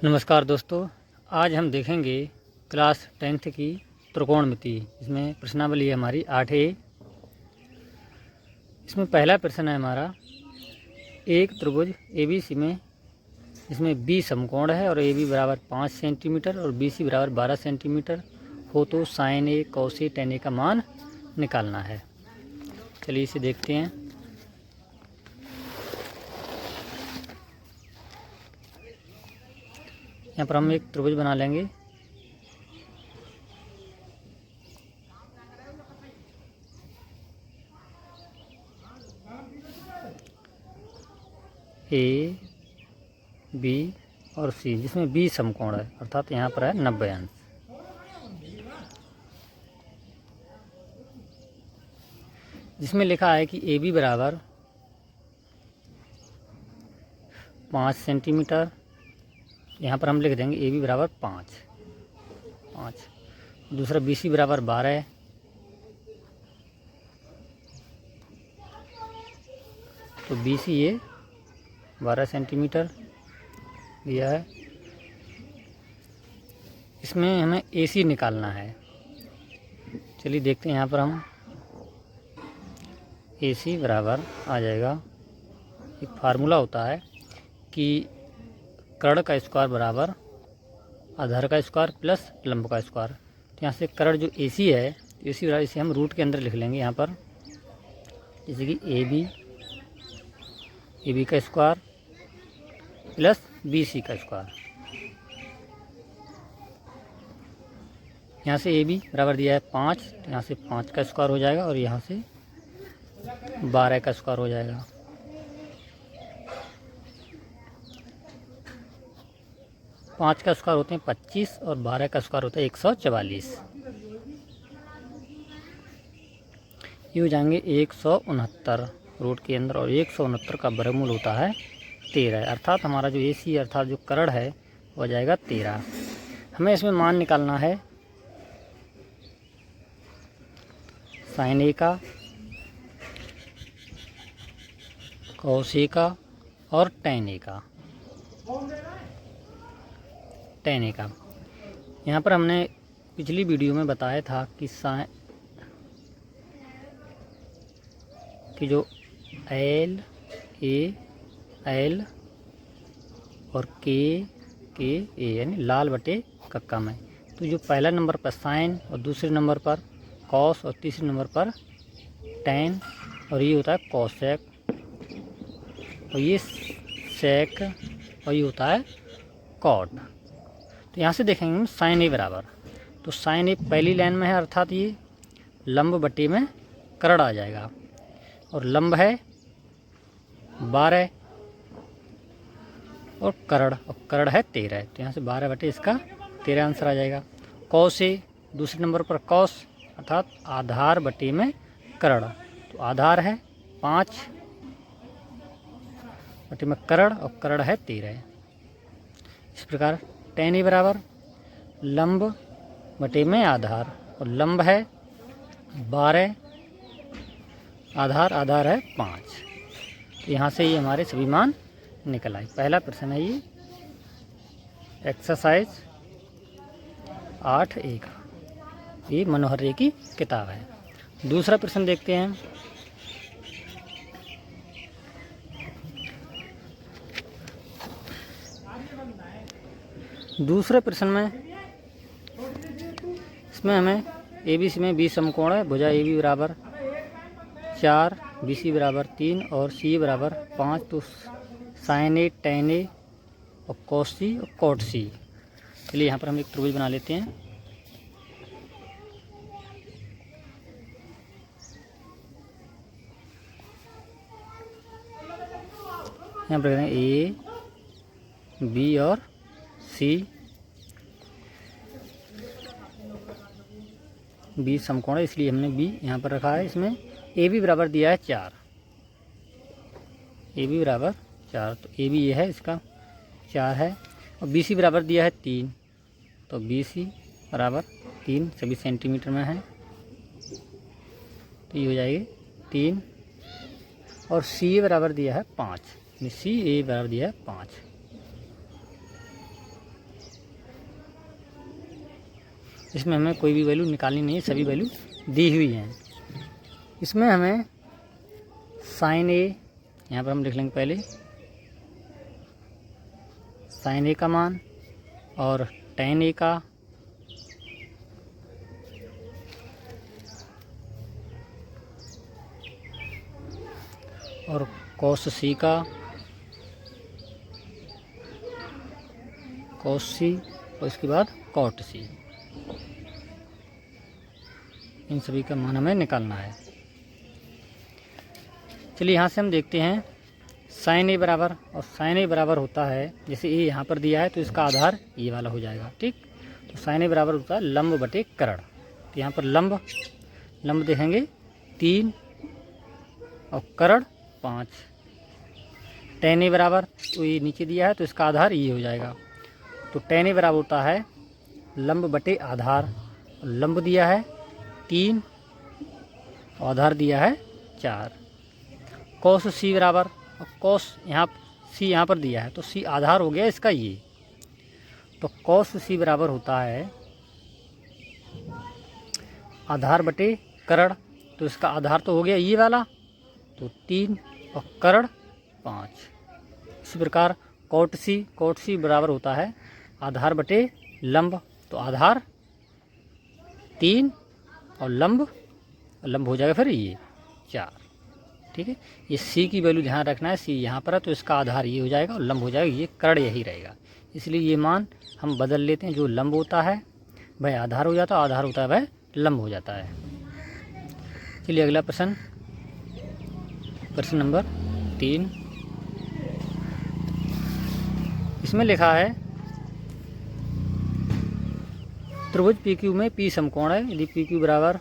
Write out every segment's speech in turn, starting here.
नमस्कार दोस्तों, आज हम देखेंगे क्लास 10th की त्रिकोणमिति। इसमें प्रश्नावली है हमारी 8A। इसमें पहला प्रश्न है हमारा, एक त्रिभुज ABC में इसमें बी समकोण है और AB बराबर 5 सेंटीमीटर और BC बराबर 12 सेंटीमीटर हो तो sign A cos A tan ए का मान निकालना है। चलिए इसे देखते हैं। यहाँ पर हम एक त्रिभुज बना लेंगे। ए बी और सी, जिसमें बी समकोण है, अर्थात यहाँ पर है 90 अंश। जिसमें लिखा है कि ए बी बराबर 5 सेंटीमीटर। यहाँ पर हम लिख देंगे ए बी बराबर 5। दूसरा बी सी बराबर 12, तो बी सी ये 12 सेंटीमीटर दिया है। इसमें हमें ए सी निकालना है। चलिए देखते हैं। यहाँ पर हम ए सी बराबर आ जाएगा, एक फार्मूला होता है कि कर्ण का स्क्वायर बराबर आधार का स्क्वायर प्लस लंब का स्क्वायर। तो यहाँ से कर्ण जो ए सी है, ए सी बराबर, इसे हम रूट के अंदर लिख लेंगे यहाँ पर, जैसे कि ए बी का स्क्वायर प्लस बी सी का स्क्वायर। यहाँ से ए बी बराबर दिया है 5, तो यहाँ से 5 का स्क्वायर हो जाएगा और यहाँ से 12 का स्क्वायर हो जाएगा। पाँच का स्क्वायर होते हैं 25 और 12 का स्क्वायर होता है 144। ये हो जाएंगे 169 रूट के अंदर, और 169 का वर्गमूल होता है 13। अर्थात हमारा जो ए सी अर्थात जो कर्ण है वो जाएगा 13। हमें इसमें मान निकालना है साइन ए का, कॉस ए का और टैन ए का। यहाँ पर हमने पिछली वीडियो में बताया था कि जो एल और के ए यानी लाल बटे कक्का में, तो जो पहला नंबर पर साइन और दूसरे नंबर पर कॉस और तीसरे नंबर पर टैन, और ये होता है कॉसेक, और ये सेक, और ये होता है कॉट। तो यहाँ से देखेंगे हम साइन ए बराबर, तो साइन ए पहली लाइन में है, अर्थात ये लंब बटे में कर्ण आ जाएगा, और लंब है 12 और कर्ण है 13, तो यहाँ से 12 बटे इसका 13 आंसर आ जाएगा। कॉस ए दूसरे नंबर पर कॉस, अर्थात आधार बटे में कर्ण, तो आधार है 5 बटे में कर्ण और कर्ण है 13। इस प्रकार टैन ए बराबर लंब बटे में आधार, और लंब है 12, आधार है 5। तो यहाँ से ये हमारे सभी मान निकल आए। पहला प्रश्न है ये एक्सरसाइज 8A का, ये मनोहर रे की किताब है। दूसरा प्रश्न देखते हैं। दूसरे प्रश्न में इसमें हमें ए बी सी में बी समकोण है, भुजा ए बी बराबर 4, बी सी बराबर 3 और सी बराबर 5, तो साइन ए टैन ए और कॉस सी और कॉट सी। चलिए यहाँ पर हम एक त्रिभुज बना लेते हैं। यहाँ पर ए बी और सी, बी समकोण है इसलिए हमने बी यहाँ पर रखा है। इसमें ए बी बराबर दिया है 4, ए बी बराबर 4, तो ए बी ये है, इसका 4 है, और बी सी बराबर दिया है 3, तो बी सी बराबर 3 सभी सेंटीमीटर में है, तो ये हो जाएगी 3, और सी बराबर दिया है 5, सी ए बराबर दिया है 5। इसमें हमें कोई भी वैल्यू निकालनी नहीं है, सभी वैल्यू दी हुई हैं। इसमें हमें साइन ए, यहाँ पर हम लिख लेंगे पहले साइन ए का मान और टेन ए का और कॉस सी का, कॉस सी और इसके बाद कॉट सी, इन सभी का मान हमें निकालना है। चलिए यहाँ से हम देखते हैं साइन ए बराबर, और साइन ए बराबर होता है, जैसे ए यहाँ पर दिया है तो इसका आधार ये वाला हो जाएगा। ठीक, तो साइन ए बराबर होता है लंब बटे करण। तो यहाँ पर लंब देखेंगे 3 और करण 5। टेन ए बराबर, तो ये नीचे दिया है तो इसका आधार ये हो जाएगा। तो टेन ए बराबर होता है लंब बटे आधार। लंब दिया है 3 और आधार दिया है 4। कॉस सी बराबर, और कॉस यहाँ सी यहाँ पर दिया है तो सी आधार हो गया इसका ये। तो कॉस सी बराबर होता है आधार बटे करण। तो इसका आधार तो हो गया ये वाला, तो 3 और करण 5। इसी प्रकार कॉट सी बराबर होता है आधार बटे लंब। तो आधार 3 और लंब हो जाएगा फिर ये 4। ठीक है, ये सी की वैल्यू ध्यान रखना है, सी यहाँ पर है तो इसका आधार ये हो जाएगा और लंब हो जाएगा ये, कर्ण यही रहेगा। इसलिए ये मान हम बदल लेते हैं, जो लंब होता है वह आधार हो जाता है, आधार होता है वह लंब हो जाता है। चलिए अगला प्रश्न नंबर 3। इसमें लिखा है त्रिभुज पी क्यू में पी समकोण है। यदि पी क्यू बराबर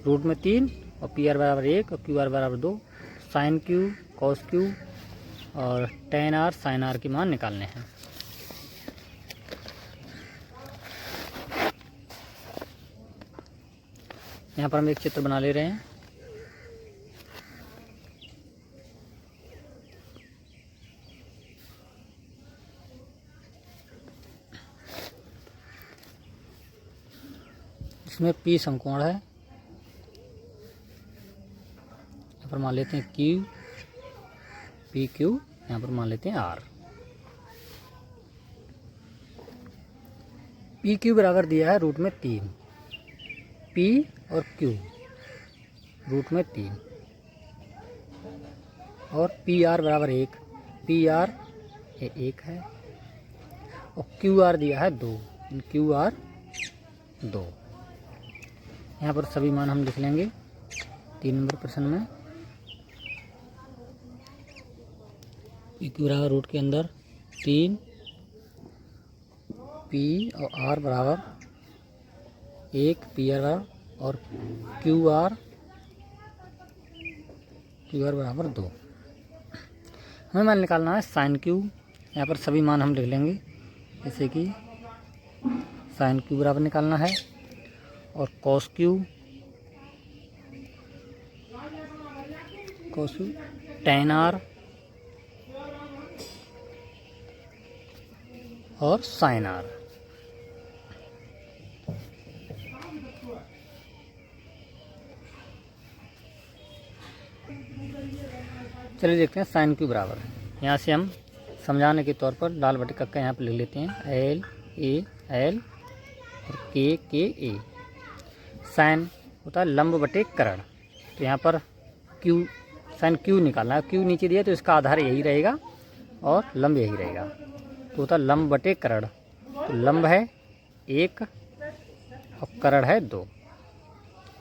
रूट में 3 और पी आर बराबर 1 और क्यू आर बराबर 2, साइन क्यू कॉस क्यू और टेन आर साइन आर के मान निकालने हैं। यहाँ पर हम एक चित्र बना ले रहे हैं। इसमें पी समकोण है, यहाँ पर मान लेते हैं क्यू पी क्यू, यहाँ पर मान लेते हैं आर। पी क्यू बराबर दिया है रूट में 3, पी और क्यू रूट में 3 और पी आर बराबर 1, पी आर ये 1 है और क्यू आर दिया है 2, क्यू आर 2। यहाँ पर सभी मान हम लिख लेंगे 3 नंबर प्रश्न में। पी क्यू बराबर रूट के अंदर 3, पी और आर बराबर 1, पी आर बराबर और क्यू आर बराबर 2। हमें मान निकालना है साइन क्यू। यहाँ पर सभी मान हम लिख लेंगे, जैसे कि साइन क्यू बराबर निकालना है और कॉस क्यू टेन आर और साइन आर। चलिए देखते हैं साइन क्यू बराबर। यहाँ से हम समझाने के तौर पर लाल बटे कक्का यहाँ पर लिख लेते हैं एल ए एल और के ए। साइन होता है लंब बटे करण। तो यहाँ पर क्यू साइन क्यू निकालना है, क्यू नीचे दिया तो इसका आधार यही रहेगा और लंब यही रहेगा। तो होता है लंब बटे करण। तो लंब है 1 और करण है 2।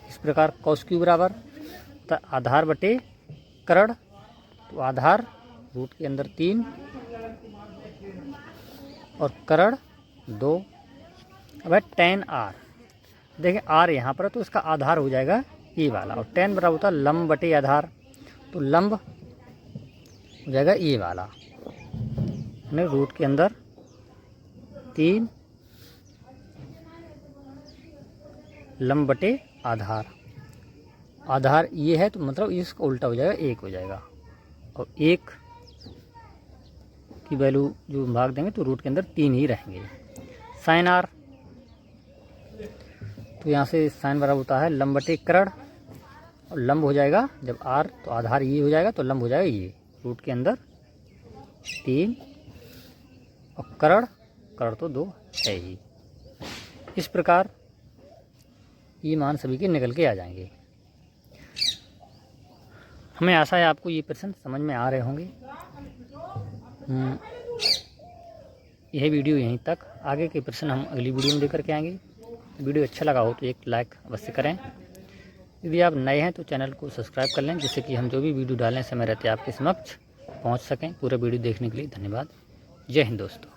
इस प्रकार कॉस क्यू बराबर होता है आधार बटे करण। तो आधार रूट के अंदर 3 और करण 2। अब है टेन आर, देखिए आर यहाँ पर तो इसका आधार हो जाएगा ये वाला और टेन बराबर होता है लंब बटे आधार। तो लंब हो जाएगा ये वाला, यानी रूट के अंदर 3 लंब बटे आधार। आधार ये है तो मतलब इसका उल्टा हो जाएगा 1 हो जाएगा और 1 की वैल्यू जो भाग देंगे तो रूट के अंदर 3 ही रहेंगे। साइन आर तो यहाँ से साइन बराबर होता है लंब बटे कर्ण, और लंब हो जाएगा जब आर तो आधार ये हो जाएगा तो लंब हो जाएगा ये रूट के अंदर 3 और कर्ण तो 2 है ही। इस प्रकार ये मान सभी के निकल के आ जाएंगे। हमें आशा है आपको ये प्रश्न समझ में आ रहे होंगे। यह वीडियो यहीं तक, आगे के प्रश्न हम अगली वीडियो में लेकर के आएंगे। वीडियो अच्छा लगा हो तो एक लाइक अवश्य करें। यदि आप नए हैं तो चैनल को सब्सक्राइब कर लें, जिससे कि हम जो भी वीडियो डालें समय रहते आपके समक्ष पहुंच सकें। पूरा वीडियो देखने के लिए धन्यवाद। जय हिंद दोस्तों।